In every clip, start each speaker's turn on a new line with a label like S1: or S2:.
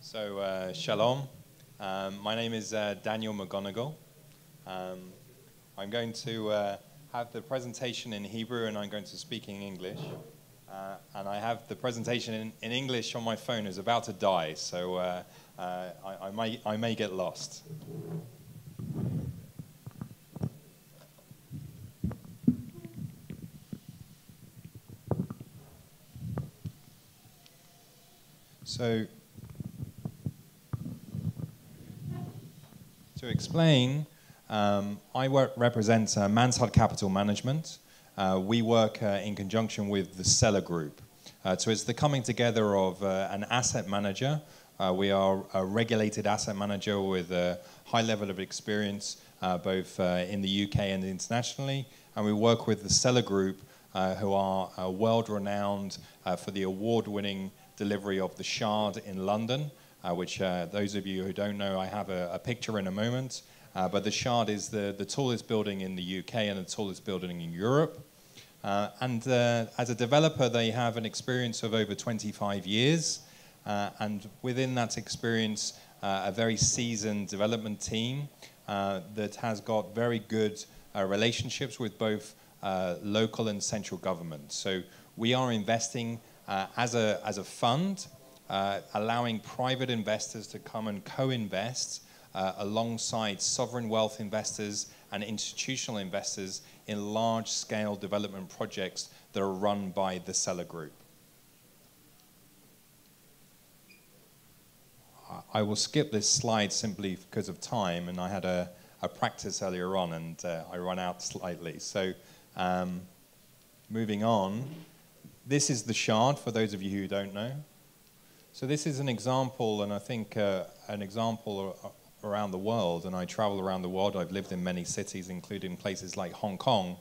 S1: Shalom. My name is Daniel McGonigle. I'm going to have the presentation in Hebrew and I'm going to speak in English. And I have the presentation in English on my phone. It's about to die, so I may get lost. So, to explain, I represent Mansard Capital Management. We work in conjunction with the Sellar Group. So it's the coming together of an asset manager. We are a regulated asset manager with a high level of experience, both in the UK and internationally. And we work with the Sellar Group, who are world-renowned for the award-winning delivery of the Shard in London, which those of you who don't know, I have a picture in a moment. But the Shard is the tallest building in the UK and the tallest building in Europe. And as a developer, they have an experience of over 25 years. And within that experience, a very seasoned development team that has got very good relationships with both local and central government. So we are investing as a fund, allowing private investors to come and co-invest alongside sovereign wealth investors and institutional investors in large-scale development projects that are run by the Sellar Group. I will skip this slide simply because of time, and I had a practice earlier on, and I ran out slightly. So moving on, this is the Shard, for those of you who don't know. So this is an example, and I think an example around the world, and I travel around the world. I've lived in many cities, including places like Hong Kong,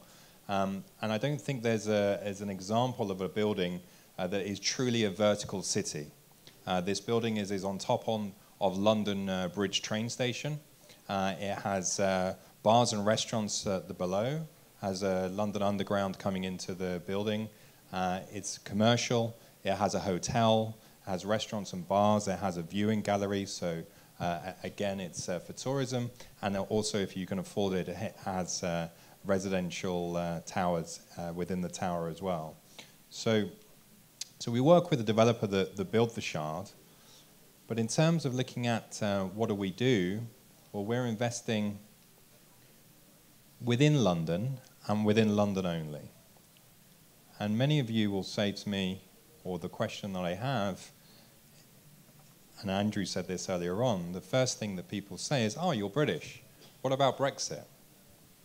S1: and I don't think there's an example of a building that is truly a vertical city. This building is on top of London Bridge train station. It has bars and restaurants at the below, has a London Underground coming into the building. It's commercial, it has a hotel, has restaurants and bars, it has a viewing gallery, so again, it's for tourism, and also, if you can afford it, it has residential towers within the tower as well. So we work with a developer that built the Shard, but in terms of looking at what do we do, well, we're investing within London and within London only. And many of you will say to me, or the question that I have, and Andrew said this earlier on, the first thing that people say is, oh, you're British. What about Brexit?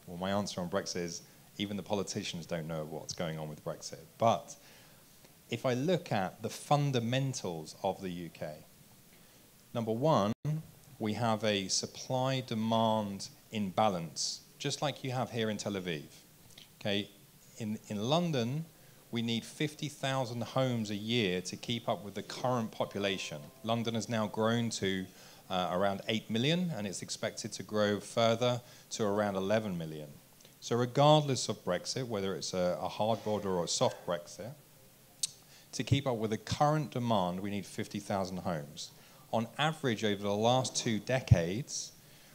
S1: Well, my answer on Brexit is, even the politicians don't know what's going on with Brexit. But if I look at the fundamentals of the UK, number one, we have a supply-demand imbalance, just like you have here in Tel Aviv. Okay, in London, we need 50,000 homes a year to keep up with the current population. London has now grown to around 8 million, and it's expected to grow further to around 11 million. So regardless of Brexit, whether it's a hard border or a soft Brexit, to keep up with the current demand, we need 50,000 homes. On average, over the last 2 decades,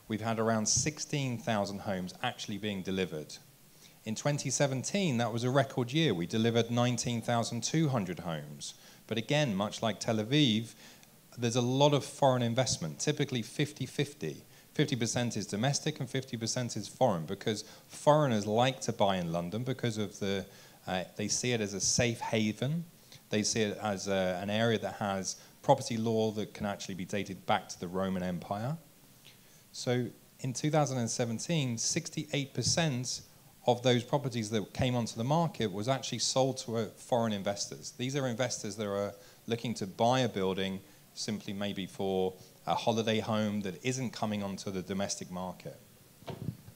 S1: we've had around 16,000 homes actually being delivered. In 2017, that was a record year. We delivered 19,200 homes. But again, much like Tel Aviv, there's a lot of foreign investment, typically 50-50. 50% is domestic and 50% is foreign, because foreigners like to buy in London because of they see it as a safe haven. They see it as an area that has property law that can actually be dated back to the Roman Empire. So in 2017, 68% of those properties that came onto the market was actually sold to foreign investors. These are investors that are looking to buy a building simply maybe for a holiday home that isn't coming onto the domestic market.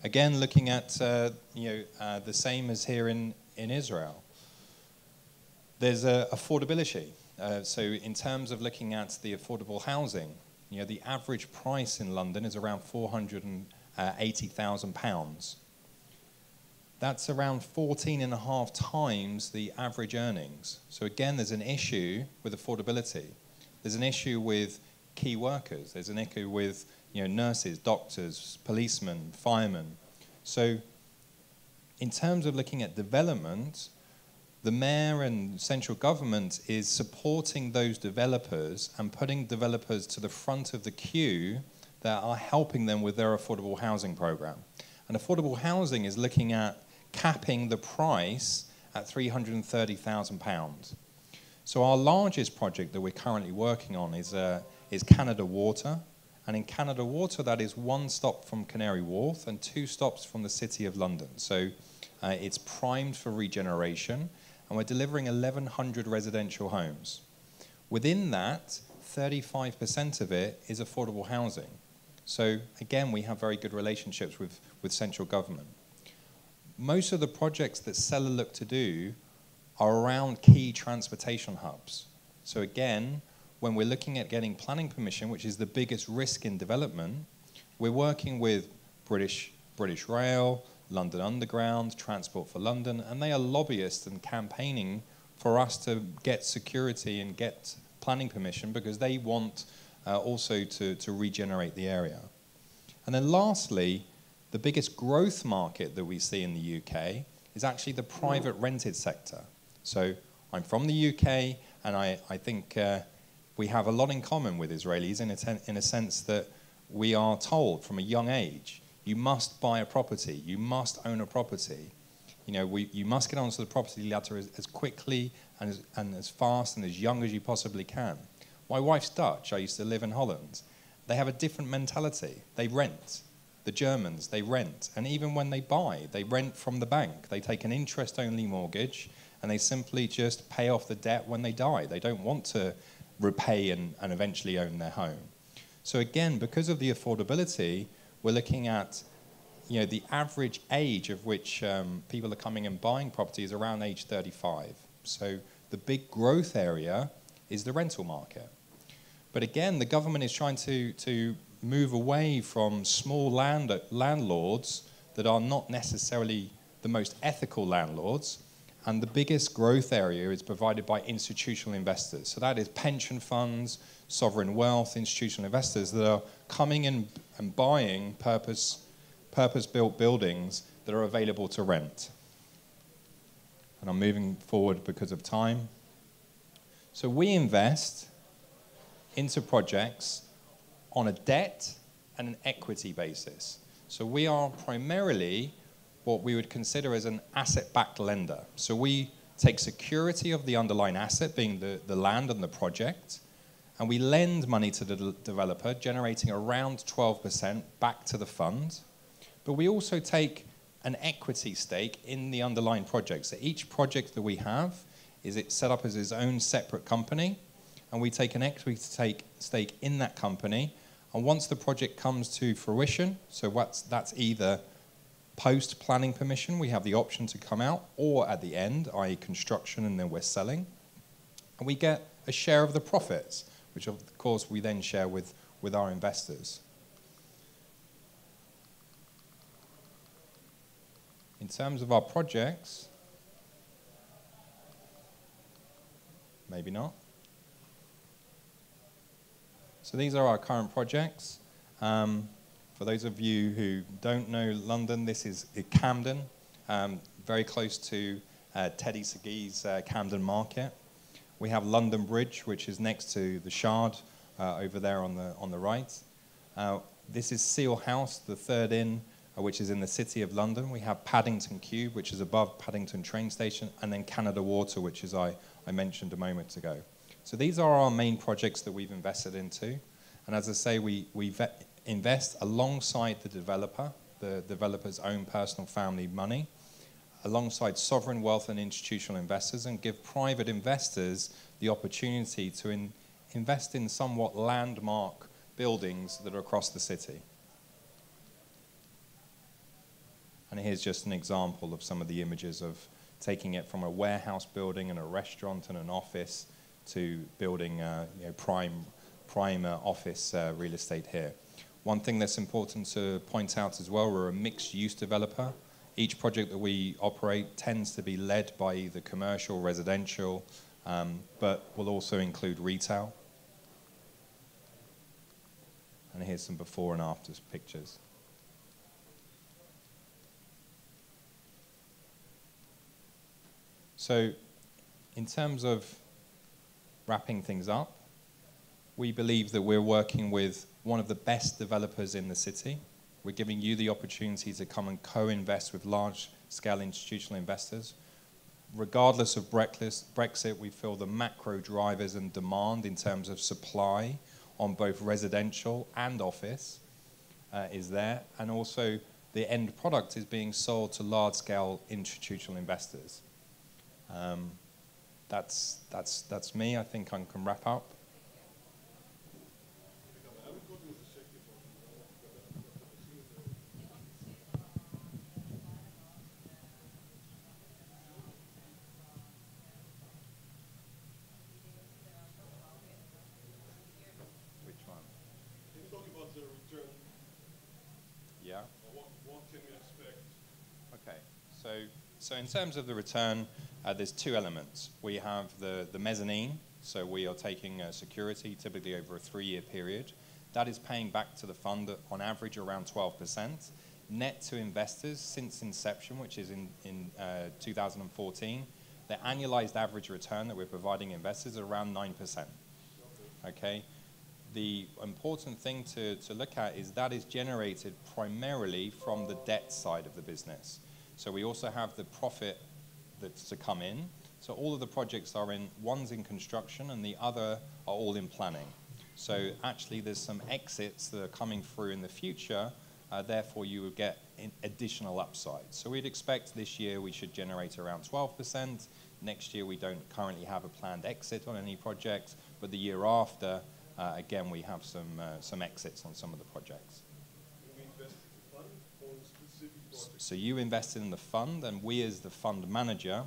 S1: Again, looking at the same as here in Israel. There's affordability. So in terms of looking at the affordable housing, the average price in London is around £480,000. That's around 14.5 times the average earnings. So again, there's an issue with affordability. There's an issue with key workers. There's an issue with nurses, doctors, policemen, firemen. So in terms of looking at development, the mayor and central government is supporting those developers and putting developers to the front of the queue that are helping them with their affordable housing program. And affordable housing is looking at capping the price at £330,000. So our largest project that we're currently working on is Canada Water. And in Canada Water, that is 1 stop from Canary Wharf and 2 stops from the City of London. So it's primed for regeneration, and we're delivering 1,100 residential homes. Within that, 35% of it is affordable housing. So again, we have very good relationships with central government. Most of the projects that Sellar look to do are around key transportation hubs. So again, when we're looking at getting planning permission, which is the biggest risk in development, we're working with British Rail, London Underground, Transport for London, and they are lobbyists and campaigning for us to get security and get planning permission because they want also to regenerate the area. And then lastly, the biggest growth market that we see in the UK is actually the private rented sector. So I'm from the UK, and I think we have a lot in common with Israelis in a sense that we are told from a young age, you must buy a property, you must own a property. You must get onto the property ladder as quickly and as fast and as young as you possibly can. My wife's Dutch. I used to live in Holland. They have a different mentality. They rent. The Germans, they rent. And even when they buy, they rent from the bank. They take an interest-only mortgage, and they simply just pay off the debt when they die. They don't want to repay and eventually own their home. So again, because of the affordability, we're looking at the average age of which people are coming and buying property is around age 35. So the big growth area is the rental market. But again, the government is trying to move away from small landlords that are not necessarily the most ethical landlords, and the biggest growth area is provided by institutional investors. So that is pension funds, sovereign wealth, institutional investors that are coming in and buying purpose-built buildings that are available to rent. And I'm moving forward because of time. So we invest into projects on a debt and an equity basis. So we are primarily what we would consider as an asset-backed lender. So we take security of the underlying asset, being the land and the project, and we lend money to the developer, generating around 12% back to the fund. But we also take an equity stake in the underlying project. So each project that we have is set up as its own separate company, and we take an equity stake in that company. And once the project comes to fruition, so that's either post-planning permission, we have the option to come out, or at the end, i.e. construction, and then we're selling. And we get a share of the profits, which of course we then share with our investors. In terms of our projects, maybe not. So these are our current projects. For those of you who don't know London, this is Camden, very close to Teddy Segee's Camden Market. We have London Bridge, which is next to the Shard, over there on the right. This is Seal House, the third inn, which is in the City of London. We have Paddington Cube, which is above Paddington train station, and then Canada Water, which is I mentioned a moment ago. So these are our main projects that we've invested into. And as I say, we invest alongside the developer's own personal family money, alongside sovereign wealth and institutional investors, and give private investors the opportunity to invest in somewhat landmark buildings that are across the city. And here's just an example of some of the images of taking it from a warehouse building and a restaurant and an office to building prime office real estate here. One thing that's important to point out as well, we're a mixed-use developer. Each project that we operate tends to be led by either commercial, residential, but will also include retail. And here's some before and after pictures. So in terms of wrapping things up, we believe that we're working with one of the best developers in the city. We're giving you the opportunity to come and co-invest with large-scale institutional investors. Regardless of Brexit, we feel the macro drivers and demand in terms of supply on both residential and office is there, and also the end product is being sold to large-scale institutional investors. That's me. I think I can wrap up. Yeah.
S2: What can we expect?
S1: Okay. So in terms of the return, there's two elements. We have the mezzanine. So we are taking security, typically over a 3-year period. That is paying back to the fund on average around 12%. Net to investors since inception, which is in 2014, the annualized average return that we're providing investors is around 9%. Okay. The important thing to look at is that is generated primarily from the debt side of the business. So we also have the profit that's to come in. So all of the projects are one's in construction and the other are all in planning. So actually there's some exits that are coming through in the future, therefore you would get additional upside. So we'd expect this year we should generate around 12%. Next year we don't currently have a planned exit on any projects, but the year after, again, we have some exits on some of the projects.
S2: We invest in the fund or in specific projects?
S1: So you invested in the fund, and we as the fund manager,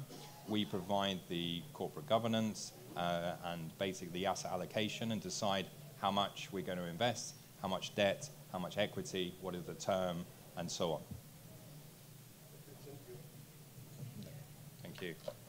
S1: we provide the corporate governance and basically the asset allocation and decide how much we're going to invest, how much debt, how much equity, what is the term, and so on.
S2: Okay, thank you.
S1: Thank you.